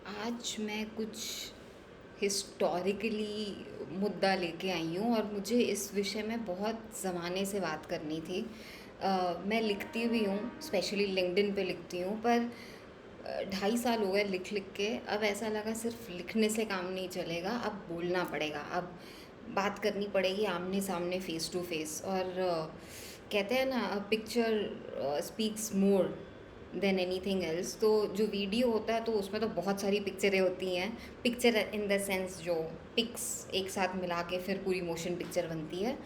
आज मैं कुछ हिस्टोरिकली मुद्दा लेके आई हूँ और मुझे इस विषय में बहुत ज़माने से बात करनी थी। मैं लिखती भी हूँ, स्पेशली लिंक्डइन पे लिखती हूँ, पर 2.5 साल हो गए लिख लिख के। अब ऐसा लगा सिर्फ लिखने से काम नहीं चलेगा, अब बोलना पड़ेगा, अब बात करनी पड़ेगी आमने सामने, फेस टू फेस। और कहते हैं ना, picture speaks more than any thing else. तो जो वीडियो होता है तो उसमें तो बहुत सारी पिक्चरें होती हैं। पिक्चर इन द सेंस जो पिक्स एक साथ मिला के फिर पूरी मोशन पिक्चर बनती है,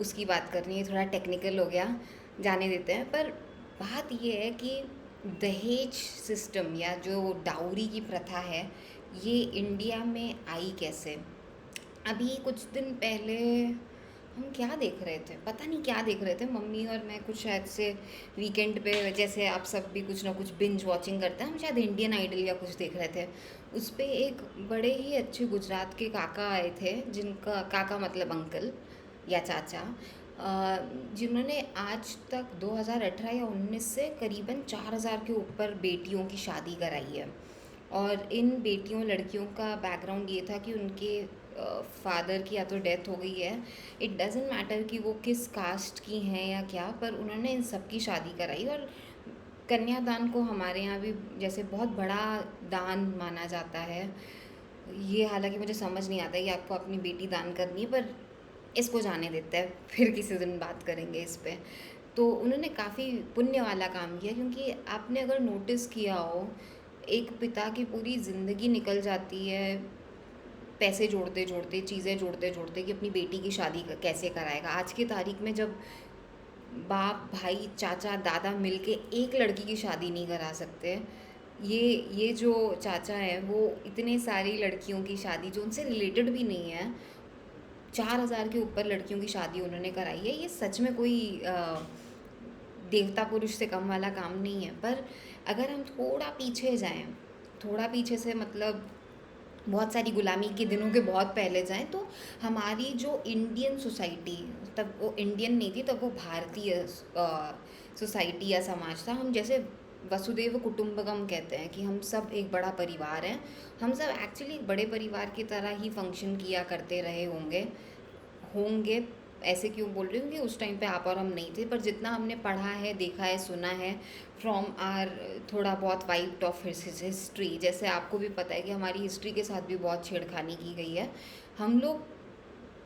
उसकी बात करनी है। थोड़ा टेक्निकल हो गया, जाने देते हैं। पर बात ये है कि दहेज सिस्टम या जो डाउरी की प्रथा है, ये इंडिया में आई कैसे। अभी कुछ दिन पहले हम क्या देख रहे थे, पता नहीं क्या देख रहे थे, मम्मी और मैं, कुछ शायद से वीकेंड पे, जैसे आप सब भी कुछ ना कुछ बिंज वॉचिंग करते हैं, हम शायद इंडियन आइडल या कुछ देख रहे थे। उस पे एक बड़े ही अच्छे गुजरात के काका आए थे, जिनका काका मतलब अंकल या चाचा, जिन्होंने आज तक 2018 या 19 से करीबन 4,000 के ऊपर बेटियों की शादी कराई है। और इन बेटियों लड़कियों का बैकग्राउंड ये था कि उनके फादर की या तो डेथ हो गई है। इट डजेंट मैटर कि वो किस कास्ट की हैं या क्या, पर उन्होंने इन सब की शादी कराई। और कन्यादान को हमारे यहाँ भी जैसे बहुत बड़ा दान माना जाता है। ये हालांकि मुझे समझ नहीं आता कि आपको अपनी बेटी दान करनी है, पर इसको जाने देते हैं, फिर किसी दिन बात करेंगे इस पे। तो उन्होंने काफ़ी पुण्य वाला काम किया, क्योंकि आपने अगर नोटिस किया हो, एक पिता की पूरी ज़िंदगी निकल जाती है पैसे जोड़ते जोड़ते, चीज़ें जोड़ते जोड़ते, कि अपनी बेटी की शादी कैसे कराएगा। आज की तारीख में जब बाप, भाई, चाचा, दादा मिलके एक लड़की की शादी नहीं करा सकते, ये ये जो चाचा हैं वो इतने सारी लड़कियों की शादी जो उनसे रिलेटेड भी नहीं है, 4,000 के ऊपर लड़कियों की शादी उन्होंने कराई है। ये सच में कोई देवता पुरुष से कम वाला काम नहीं है। पर अगर हम थोड़ा पीछे जाएं, थोड़ा पीछे से मतलब बहुत सारी गुलामी के दिनों के बहुत पहले जाएं, तो हमारी जो इंडियन सोसाइटी, तब वो इंडियन नहीं थी, तब वो भारतीय सोसाइटी या समाज था। हम जैसे वसुदेव कुटुंबकम कहते हैं कि हम सब एक बड़ा परिवार हैं। हम सब एक्चुअली एक बड़े परिवार की तरह ही फंक्शन किया करते रहे होंगे होंगे ऐसे क्यों बोल रही हूँ कि उस टाइम पे आप और हम नहीं थे, पर जितना हमने पढ़ा है, देखा है, सुना है फ्रॉम आर थोड़ा बहुत वाइट ऑफ हिस्ट्री, जैसे आपको भी पता है कि हमारी हिस्ट्री के साथ भी बहुत छेड़खानी की गई है। हम लोग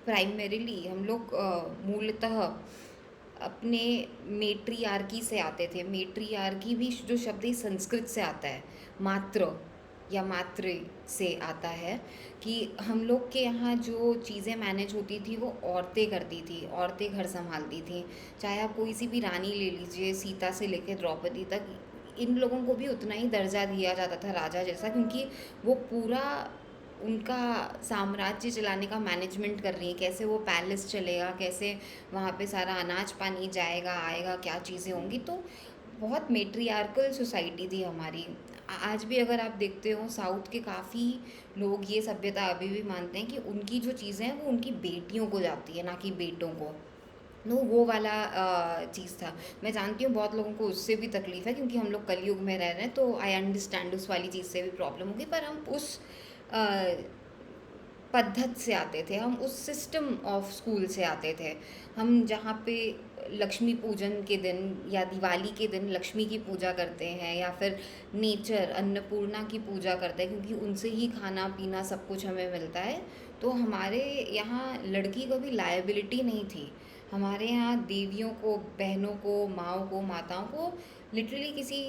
प्राइमरीली, हम लोग मूलतः अपने मेट्रियार्की से आते थे। मेट्रियार्की भी जो शब्द है संस्कृत से आता है, मात्र या मातृ से आता है। कि हम लोग के यहाँ जो चीज़ें मैनेज होती थी वो औरतें करती थी, औरतें घर संभालती थी। चाहे आप कोई सी भी रानी ले लीजिए, सीता से लेकर द्रौपदी तक, इन लोगों को भी उतना ही दर्जा दिया जाता था राजा जैसा, क्योंकि वो पूरा उनका साम्राज्य चलाने का मैनेजमेंट कर रही है। कैसे वो पैलेस चलेगा, कैसे वहाँ पे सारा अनाज पानी जाएगा आएगा, क्या चीज़ें होंगी। तो बहुत मेट्रियार्कल सोसाइटी थी हमारी। आज भी अगर आप देखते हो, साउथ के काफ़ी लोग ये सभ्यता अभी भी मानते हैं कि उनकी जो चीज़ें हैं वो उनकी बेटियों को जाती है, ना कि बेटों को। नो, वो वाला चीज़ था। मैं जानती हूँ बहुत लोगों को उससे भी तकलीफ़ है, क्योंकि हम लोग कलयुग में रह रहे हैं, तो आई अंडरस्टैंड उस वाली चीज़ से भी प्रॉब्लम होगी। पर हम उस पद्धत से आते थे, हम उस सिस्टम ऑफ स्कूल से आते थे। हम जहाँ पे लक्ष्मी पूजन के दिन या दिवाली के दिन लक्ष्मी की पूजा करते हैं, या फिर नेचर, अन्नपूर्णा की पूजा करते हैं, क्योंकि उनसे ही खाना पीना सब कुछ हमें मिलता है। तो हमारे यहाँ लड़की को भी लायबिलिटी नहीं थी। हमारे यहाँ देवियों को, बहनों को, माँओं को, माताओं को लिटरली किसी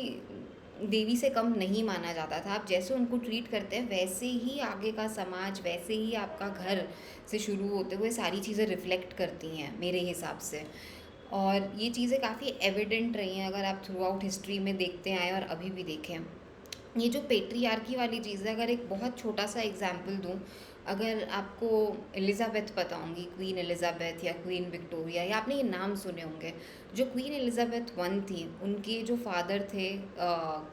देवी से कम नहीं माना जाता था। आप जैसे उनको ट्रीट करते हैं, वैसे ही आगे का समाज, वैसे ही आपका घर से शुरू होते हुए सारी चीज़ें रिफ्लेक्ट करती हैं मेरे हिसाब से। और ये चीज़ें काफ़ी एविडेंट रही हैं अगर आप थ्रू आउट हिस्ट्री में देखते आए और अभी भी देखें। ये जो पेट्रियार्की वाली चीज़ है, अगर एक बहुत छोटा सा एग्जाम्पल दूँ, अगर आपको एलिज़ाबेथ पता होंगी, क्वीन एलिज़ाबेथ या क्वीन विक्टोरिया, या आपने ये नाम सुने होंगे। जो क्वीन एलिज़ाबेथ वन थी, उनके जो फादर थे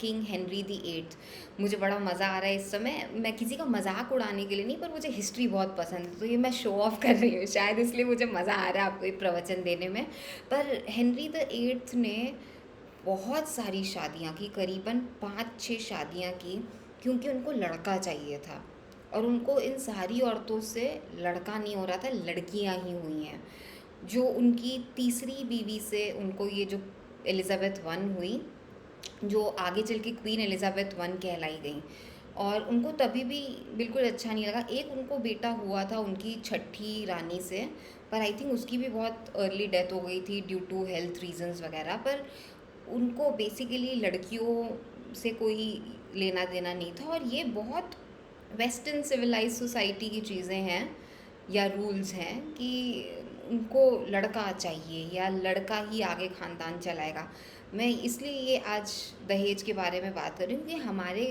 किंग हेनरी दी एट्थ। मुझे बड़ा मज़ा आ रहा है इस समय, मैं किसी का मजाक उड़ाने के लिए नहीं, पर मुझे हिस्ट्री बहुत पसंद है, तो ये मैं शो ऑफ कर रही हूँ शायद, इसलिए मुझे मज़ा आ रहा है आपको ये प्रवचन देने में। पर हेनरी द एट्थ ने बहुत सारी शादियाँ की, करीबन 5-6 शादियाँ की। क्योंकि उनको लड़का चाहिए था, और उनको इन सारी औरतों से लड़का नहीं हो रहा था, लड़कियां ही हुई हैं। जो उनकी तीसरी बीवी से उनको ये जो एलिज़ाबेथ वन हुई, जो आगे चल के क्वीन एलिज़ाबेथ वन कहलाई गई, और उनको तभी भी बिल्कुल अच्छा नहीं लगा। एक उनको बेटा हुआ था उनकी छठी रानी से, पर आई थिंक उसकी भी बहुत अर्ली डेथ हो गई थी ड्यू टू हेल्थ रीजंस वगैरह। पर उनको बेसिकली लड़कियों से कोई लेना देना नहीं था, और ये बहुत वेस्टर्न सिविलाइज सोसाइटी की चीज़ें हैं या रूल्स हैं कि उनको लड़का चाहिए या लड़का ही आगे ख़ानदान चलाएगा। मैं इसलिए ये आज दहेज के बारे में बात कर रही हूँ कि हमारे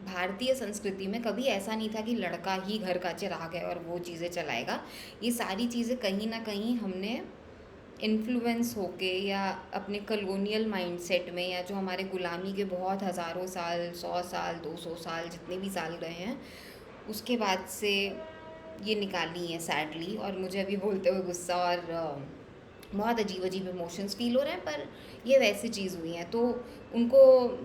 भारतीय संस्कृति में कभी ऐसा नहीं था कि लड़का ही घर का चिराग है और वो चीज़ें चलाएगा। ये सारी चीज़ें कहीं ना कहीं हमने इन्फ्लुएंस होके या अपने कॉलोनियल माइंडसेट में, या जो हमारे गुलामी के बहुत हज़ारों साल, 100 साल, 200 साल, जितने भी साल गए हैं, उसके बाद से ये निकाली है सैडली। और मुझे अभी बोलते हुए गुस्सा और बहुत अजीब अजीब इमोशंस फील हो रहे हैं, पर ये वैसी चीज़ हुई है। तो उनको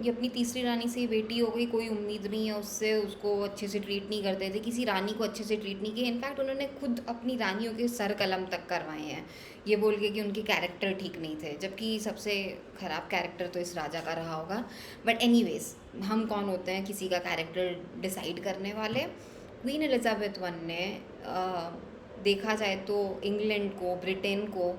ये अपनी तीसरी रानी से बेटी हो गई, कोई उम्मीद नहीं है उससे, उसको अच्छे से ट्रीट नहीं करते थे, किसी रानी को अच्छे से ट्रीट नहीं किया। इनफैक्ट उन्होंने खुद अपनी रानियों के सर कलम तक करवाए हैं, ये बोल के कि उनके कैरेक्टर ठीक नहीं थे, जबकि सबसे ख़राब कैरेक्टर तो इस राजा का रहा होगा। बट एनीवेज, हम कौन होते हैं किसी का कैरेक्टर डिसाइड करने वाले। क्वीन एलिज़ाबेथ वन ने देखा जाए तो इंग्लैंड को, ब्रिटेन को,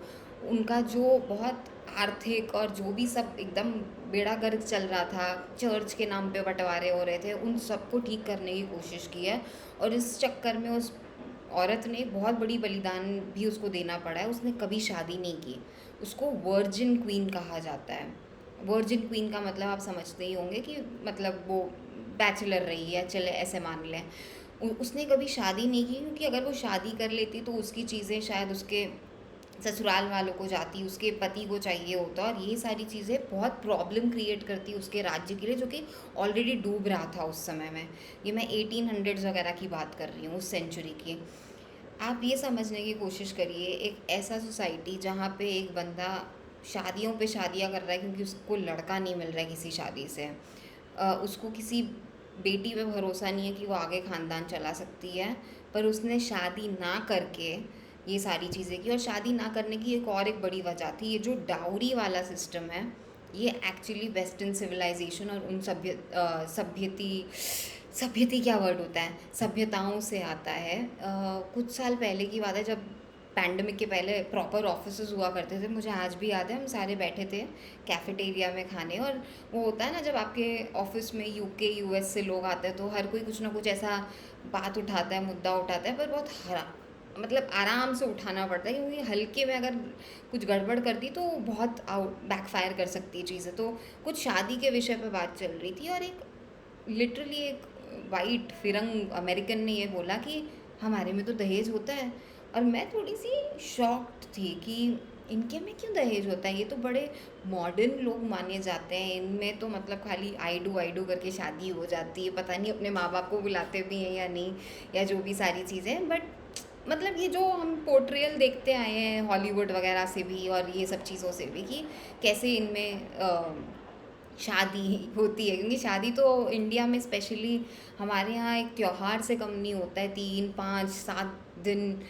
उनका जो बहुत आर्थिक और जो भी सब एकदम बेड़ा गर्क चल रहा था, चर्च के नाम पे बंटवारे हो रहे थे, उन सबको ठीक करने की कोशिश की है। और इस चक्कर में उस औरत ने बहुत बड़ी बलिदान भी उसको देना पड़ा है। उसने कभी शादी नहीं की, उसको वर्जिन क्वीन कहा जाता है। वर्जिन क्वीन का मतलब आप समझते ही होंगे कि मतलब वो बैचलर रही है, चले ऐसे मान लें। उसने कभी शादी नहीं की, क्योंकि अगर वो शादी कर लेती तो उसकी चीज़ें शायद उसके ससुराल वालों को जाती, उसके पति को चाहिए होता, और ये सारी चीज़ें बहुत प्रॉब्लम क्रिएट करती उसके राज्य के लिए, जो कि ऑलरेडी डूब रहा था उस समय में। ये मैं 1800s वगैरह की बात कर रही हूँ, उस सेंचुरी की। आप ये समझने की कोशिश करिए, एक ऐसा सोसाइटी जहाँ पे एक बंदा शादियों पे शादियाँ कर रहा है क्योंकि उसको लड़का नहीं मिल रहा है किसी शादी से, उसको किसी बेटी पे भरोसा नहीं है कि वो आगे ख़ानदान चला सकती है, पर उसने शादी ना करके ये सारी चीज़ें की। और शादी ना करने की एक बड़ी वजह थी ये जो डाउरी वाला सिस्टम है। ये एक्चुअली वेस्टर्न सिविलाइजेशन और उन सभ्यती क्या वर्ड होता है, सभ्यताओं से आता है। कुछ साल पहले की बात है, जब पैंडमिक के पहले प्रॉपर ऑफिसेज हुआ करते थे। मुझे आज भी याद है, हम सारे बैठे थे कैफेटेरिया में खाने, और वो होता है ना जब आपके ऑफिस में यूके यूएस से लोग आते हैं तो हर कोई कुछ ना कुछ ऐसा बात उठाता है, मुद्दा उठाता है, पर बहुत मतलब आराम से उठाना पड़ता है, क्योंकि हल्के में अगर कुछ गड़बड़ कर दी तो बहुत आउट बैकफायर कर सकती है चीज़ें। तो कुछ शादी के विषय पे बात चल रही थी, और एक लिटरली एक वाइट फिरंग अमेरिकन ने ये बोला कि हमारे में तो दहेज होता है। और मैं थोड़ी सी शॉक्ड थी कि इनके में क्यों दहेज होता है, ये तो बड़े मॉडर्न लोग माने जाते हैं, इनमें तो मतलब खाली आई डू करके शादी हो जाती है, पता नहीं अपने माँ बाप को बुलाते भी हैं या नहीं, या जो भी सारी चीज़ें। बट मतलब ये जो हम पोर्ट्रेयल देखते आए हैं हॉलीवुड वगैरह से भी और ये सब चीज़ों से भी, कि कैसे इनमें शादी होती है, क्योंकि शादी तो इंडिया में स्पेशली हमारे यहाँ एक त्यौहार से कम नहीं होता है। 3 5 7 दिन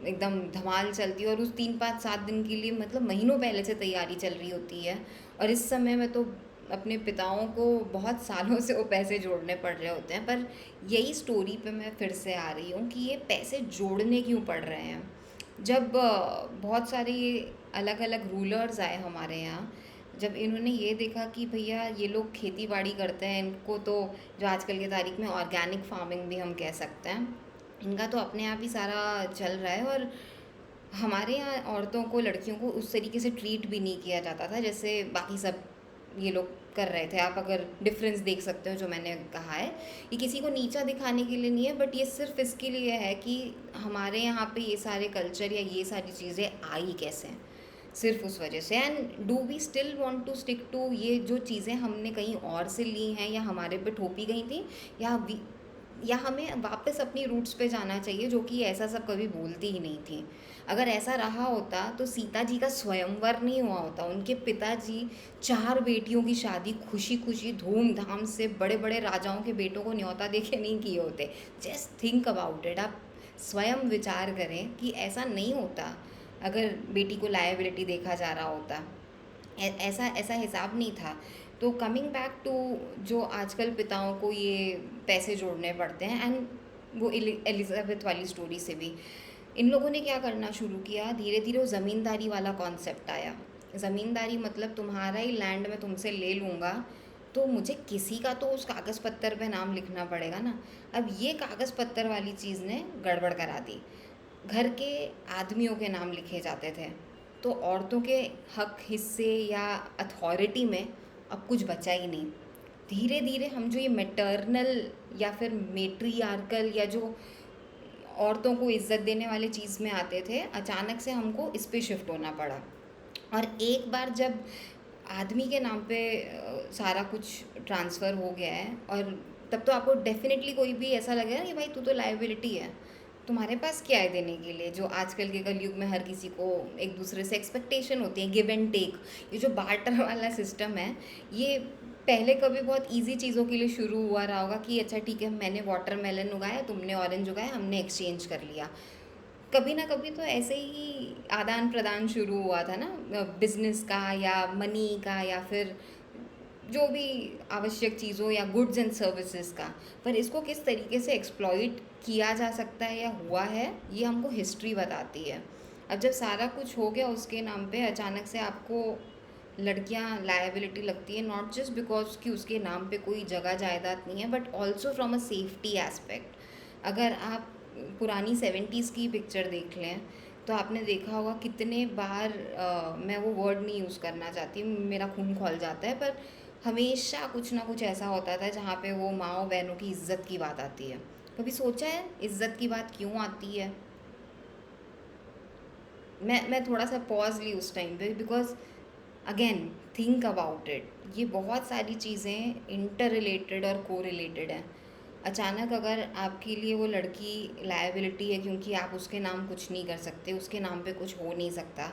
एकदम धमाल चलती है, और उस 3 5 7 दिन के लिए मतलब महीनों पहले से तैयारी चल रही होती है। और इस समय में तो अपने पिताओं को बहुत सालों से वो पैसे जोड़ने पड़ रहे होते हैं। पर यही स्टोरी पे मैं फिर से आ रही हूँ कि ये पैसे जोड़ने क्यों पड़ रहे हैं। जब बहुत सारे अलग अलग रूलर्स आए हमारे यहाँ, जब इन्होंने ये देखा कि भैया ये लोग खेती बाड़ी करते हैं, इनको तो जो आजकल की तारीख में ऑर्गेनिक फार्मिंग भी हम कह सकते हैं, इनका तो अपने आप ही सारा चल रहा है, और हमारे यहाँ औरतों को, लड़कियों को उस तरीके से ट्रीट भी नहीं किया जाता था जैसे बाकी सब ये लोग कर रहे थे। आप अगर डिफरेंस देख सकते हो जो मैंने कहा है, ये किसी को नीचा दिखाने के लिए नहीं है, बट ये सिर्फ इसके लिए है कि हमारे यहाँ पे ये सारे कल्चर या ये सारी चीज़ें आई कैसे, सिर्फ उस वजह से। And do we still want to stick to ये जो चीज़ें हमने कहीं और से ली हैं या हमारे पे थोपी गई थी, या या हमें वापस अपनी रूट्स पे जाना चाहिए, जो कि ऐसा सब कभी बोलती ही नहीं थी। अगर ऐसा रहा होता तो सीता जी का स्वयंवर नहीं हुआ होता, उनके पिताजी 4 बेटियों की शादी खुशी खुशी धूमधाम से बड़े बड़े राजाओं के बेटों को न्योता दे के नहीं किए होते। जस्ट थिंक अबाउट इट, आप स्वयं विचार करें कि ऐसा नहीं होता अगर बेटी को लायबिलिटी देखा जा रहा होता। ऐसा ऐसा हिसाब नहीं था। तो कमिंग बैक टू, जो आजकल पिताओं को ये पैसे जोड़ने पड़ते हैं, एंड वो एलिजाबेथ वाली स्टोरी से भी इन लोगों ने क्या करना शुरू किया, धीरे धीरे वो ज़मींदारी वाला कॉन्सेप्ट आया। ज़मींदारी मतलब तुम्हारा ही लैंड मैं तुमसे ले लूँगा, तो मुझे किसी का तो उस कागज़ पत्तर पे नाम लिखना पड़ेगा ना। अब ये कागज़ पत्तर वाली चीज़ ने गड़बड़ करा दी। घर के आदमियों के नाम लिखे जाते थे, तो औरतों के हक, हिस्से या अथॉरिटी में अब कुछ बचा ही नहीं। धीरे धीरे हम जो ये मैटरनल या फिर मेट्रियार्कल या जो औरतों को इज्जत देने वाले चीज़ में आते थे, अचानक से हमको इस पे शिफ्ट होना पड़ा। और एक बार जब आदमी के नाम पे सारा कुछ ट्रांसफ़र हो गया है, और तब तो आपको डेफिनेटली कोई भी ऐसा लगेगा कि भाई तू तो लायबिलिटी है, तुम्हारे पास क्या है देने के लिए। जो आजकल के कलयुग में हर किसी को एक दूसरे से एक्सपेक्टेशन होती है, गिव एंड टेक, ये जो बार्टर वाला सिस्टम है, ये पहले कभी बहुत इजी चीज़ों के लिए शुरू हुआ रहा होगा कि अच्छा ठीक है, मैंने वाटरमेलन उगाया, तुमने ऑरेंज उगाया, हमने एक्सचेंज कर लिया। कभी ना कभी तो ऐसे ही आदान प्रदान शुरू हुआ था ना, बिजनेस का या मनी का या फिर जो भी आवश्यक चीज़ों या गुड्स एंड सर्विसेज का। पर इसको किस तरीके से एक्सप्लॉइट किया जा सकता है या हुआ है, ये हमको हिस्ट्री बताती है। अब जब सारा कुछ हो गया उसके नाम पे, अचानक से आपको लड़कियां लायबिलिटी लगती है, नॉट जस्ट बिकॉज कि उसके नाम पे कोई जगह जायदाद नहीं है, but also from a safety aspect. अगर आप पुरानी 70s की पिक्चर देख लें तो आपने देखा होगा कितने बार, मैं वो वर्ड नहीं यूज़ करना चाहती, मेरा खून खौल जाता है, पर हमेशा कुछ ना कुछ ऐसा होता था जहाँ पे वो माँओं बहनों की इज्जत की बात आती है। कभी सोचा है इज्जत की बात क्यों आती है? मैं थोड़ा सा पॉज ली उस टाइम पे, because again think about it, ये बहुत सारी चीज़ें इंटर रिलेटेड और को रिलेटेड हैं। अचानक अगर आपके लिए वो लड़की लायबिलिटी है क्योंकि आप उसके नाम कुछ नहीं कर सकते, उसके नाम पे कुछ हो नहीं सकता,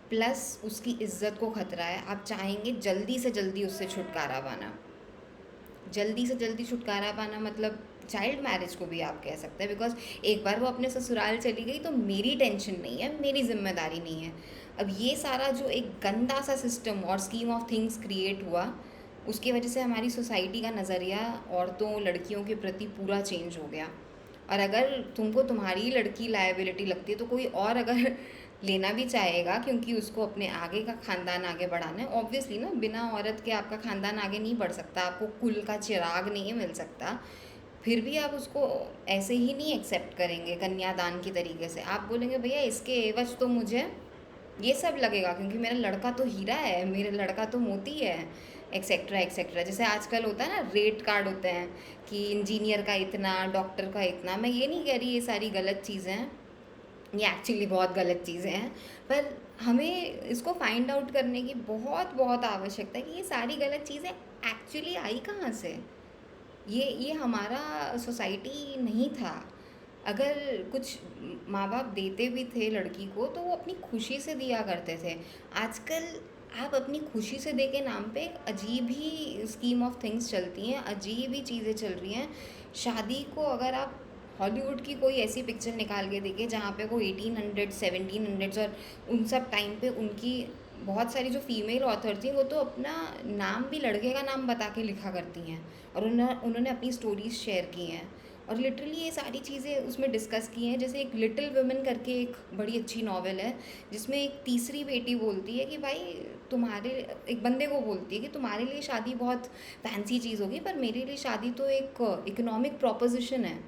प्लस उसकी इज्जत को खतरा है, आप चाहेंगे जल्दी से जल्दी उससे छुटकारा पाना। जल्दी से जल्दी छुटकारा पाना मतलब चाइल्ड मैरिज को भी आप कह सकते हैं, बिकॉज एक बार वो अपने ससुराल चली गई तो मेरी टेंशन नहीं है, मेरी जिम्मेदारी नहीं है। अब ये सारा जो एक गंदा सा सिस्टम और स्कीम ऑफ थिंग्स क्रिएट हुआ, उसकी वजह से हमारी सोसाइटी का नज़रिया औरतों लड़कियों के प्रति पूरा चेंज हो गया। और अगर तुमको तुम्हारी लड़की लायबिलिटी लगती है तो कोई और अगर लेना भी चाहेगा, क्योंकि उसको अपने आगे का ख़ानदान आगे बढ़ाना है, ऑब्वियसली ना, बिना औरत के आपका ख़ानदान आगे नहीं बढ़ सकता, आपको कुल का चिराग नहीं मिल सकता, फिर भी आप उसको ऐसे ही नहीं एक्सेप्ट करेंगे कन्यादान की तरीके से। आप बोलेंगे भैया इसके एवज तो मुझे ये सब लगेगा, क्योंकि मेरा लड़का तो हीरा है, मेरा लड़का तो मोती है, एक्सेट्रा एक्सेट्रा। जैसे आजकल होता है ना, रेट कार्ड होते हैं कि इंजीनियर का इतना, डॉक्टर का इतना। मैं ये नहीं कह रही ये सारी गलत चीज़ें हैं, ये एक्चुअली बहुत गलत चीज़ें हैं, पर हमें इसको फाइंड आउट करने की बहुत बहुत आवश्यकता है कि ये सारी गलत चीज़ें एक्चुअली आई कहाँ से। ये हमारा सोसाइटी नहीं था। अगर कुछ माँ बाप देते भी थे लड़की को तो वो अपनी खुशी से दिया करते थे। आजकल आप अपनी खुशी से दे के नाम पे एक अजीब ही स्कीम ऑफ थिंग्स चलती हैं, अजीब ही चीज़ें चल रही हैं। शादी को अगर आप हॉलीवुड की कोई ऐसी पिक्चर निकाल के देखिए जहाँ पे वो 1800 1700s और उन सब टाइम पे उनकी बहुत सारी जो फीमेल ऑथर थी वो तो अपना नाम भी लड़के का नाम बता के लिखा करती हैं, और उन्होंने अपनी स्टोरीज शेयर की हैं, और लिटरली ये सारी चीज़ें उसमें डिस्कस की हैं। जैसे एक लिटिल वुमेन करके एक बड़ी अच्छी नावल है, जिसमें एक तीसरी बेटी बोलती है कि भाई तुम्हारे, एक बंदे को बोलती है कि तुम्हारे लिए शादी बहुत फैंसी चीज़ होगी, पर मेरे लिए शादी तो एक इकोनॉमिक प्रोपोजिशन है,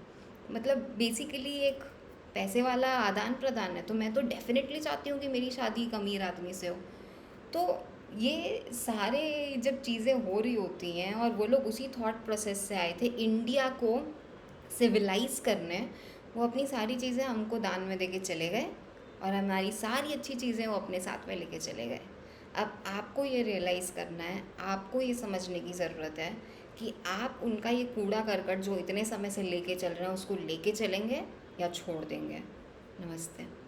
मतलब बेसिकली एक पैसे वाला आदान प्रदान है, तो मैं तो डेफिनेटली चाहती हूँ कि मेरी शादी एक अमीर आदमी से हो। तो ये सारे जब चीज़ें हो रही होती हैं और वो लोग उसी थॉट प्रोसेस से आए थे इंडिया को सिविलाइज करने, वो अपनी सारी चीज़ें हमको दान में देके चले गए और हमारी सारी अच्छी चीज़ें वो अपने साथ में लेके चले गए। अब आपको ये रियलाइज़ करना है, आपको ये समझने की ज़रूरत है कि आप उनका ये कूड़ा करकट जो इतने समय से लेके चल रहे हैं उसको लेके चलेंगे या छोड़ देंगे। नमस्ते।